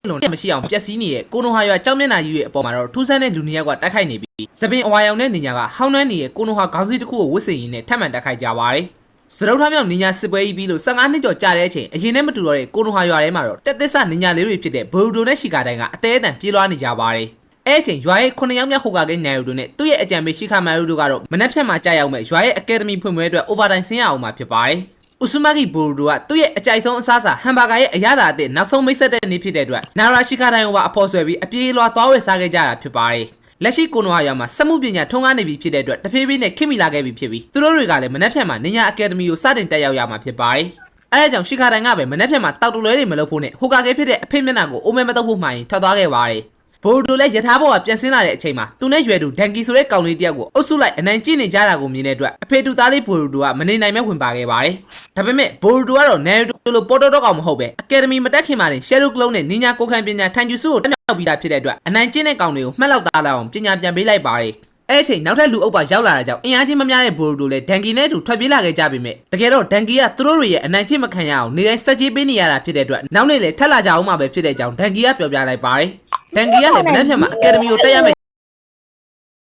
လုံးနဲ့မရှိအောင်ပျက်စီးနေတဲ့ကိုနိုဟာရွာကြောက်မျက်နှာကြီးရဲ့အပေါ်မှာတော့ထူးဆန်းတဲ့လူနှစ်ယောက်ကတိုက်ခိုက်နေပြီးသပင်အဝါရောင်နဲ့နေညာကဟောင်းနှမ်းနေတဲ့ကိုနိုဟာခေါင်းစည်းတစ်ခုကိုဝတ်ဆင်ရင်းနဲ့ထပ်မံတိုက်ခိုက်ကြပါတယ်စရုပ်ထားမြောက်နေညာစစ်ပွဲကြီးပြီးလို့15နှစ်ကျော်ကြာတဲ့အချိန်အရင်နဲ့မတူတော့တဲ့ကိုနိုဟာရွာထဲမှာတော့တက်သစ္စာနေညာလေးတွေဖြစ်တဲ့ဘူဒိုနဲ့ရှီကာတိုင်းကအသေးအတန်ပြေးလွှားနေကြပါတယ်အဲ့ချိန်ရွာရဲ့9ယောက်မြောက်ဟိုကာကိန်းနိုင်တို့နဲ့သူ့ရဲ့အကြံပေးရှိခမာယုတို့ကတော့မနက်ဖြန်မှာကြာရောက်မဲ့ရွာရဲ့အကယ်ဒမီဖွင့်ပွဲအတွက် overtime ဆင်းရအောင်မှာဖြစ်ပါတယ်။ဥဆုမာဂီဘူဒိုကသူ့ရဲ့အကြိုက်ဆုံးအစားအစာဟမ်ဘာဂါရဲ့အရသာအသစ်နောက်ဆုံးမိတ်ဆက်တဲ့နေ့ဖြစ်တဲ့အတွက်နာရာရှိခတိုင်းကအဖော်ဆွဲပြီးအပြေးလွှားသွားဝယ်စားခဲ့ကြတာဖြစ်ပါတယ်။လက်ရှိကိုနိုဟာရွာမှာစက်မှုပညာထုံးကားနေပြီဖြစ်တဲ့အတွက်တဖြည်းဖြည်းနဲ့ခင်မိလာခဲ့ပြီဖြစ်ပြီးသူတို့တွေကလည်းမနက်ဖြန်မှာနေညာအကယ်ဒမီကိုစတင်တက်ရောက်ရမှာဖြစ်ပါတယ်။အဲဒါကြောင့်ရှိခတိုင်းကပဲမနက်ဖြန်မှာတောက်တူလွဲတွေမလုပ်ဖို့နဲ့ဟိုကာကိဖြစ်တဲ့အဖေမျက်နှာကိုအိုမဲမတော့ဖို့မှရင်ထွက်သွားခဲ့ပါတယ်။ဘူဒိုလည်းယထာဘောကပြန်ဆင်းလာတဲ့အချိန်မှာသူနဲ့ရွယ်သူဒန်ကီဆိုတဲ့ကောင်လေးတယောက်ကိုအုပ်စုလိုက်အနိုင်ကျင့်နေကြတာကိုမြင်တဲ့အတွက်အဖေတူသားလေးဘူဒိုကမနေနိုင်မဲ့ဝင်ပါခဲ့ပါတယ်။ဒါပေမဲ့ဘူဒိုကတော့နယ်တိုလိုပေါ်တော့ကောင်မဟုတ်ပဲအကယ်ဒမီမတက်ခင်မှာတင်ရှယ်လုကလုံးနဲ့နင်းညာကိုခံပညာထန်ကျူစုကိုတက်မြောက်ပြီးသားဖြစ်တဲ့အတွက်အနိုင်ကျင့်တဲ့ကောင်တွေကိုမှတ်လောက်သားလာအောင်ပညာပြန်ပေးလိုက်ပါတယ်။အဲ့အချိန်နောက်ထပ်လူအုပ်ပါရောက်လာတာကြောင့်အင်အားချင်းမများတဲ့ဘူဒိုလည်းဒန်ကီနဲ့အတူထွက်ပြေးလာခဲ့ကြပြီမဲ့တကယ်တော့ဒန်ကီကသူတို့တွေရဲ့အနိုင်ကျင့်မခံရအောင်နေတိုင်းစက်ကြီးပေးနေရတာဖြစ်တဲ့အတွက်နောက်နေ့လည်းထက်လာကြအောင်မှပဲဖြစ်တဲ့ကြောင်းဒန်ကီကပြောပြလိုက်ပါတယ်။ဒန်ကီကလည်းမနေ့ဖြန်မှာအကယ်ဒမီကိုတက်ရမယ့်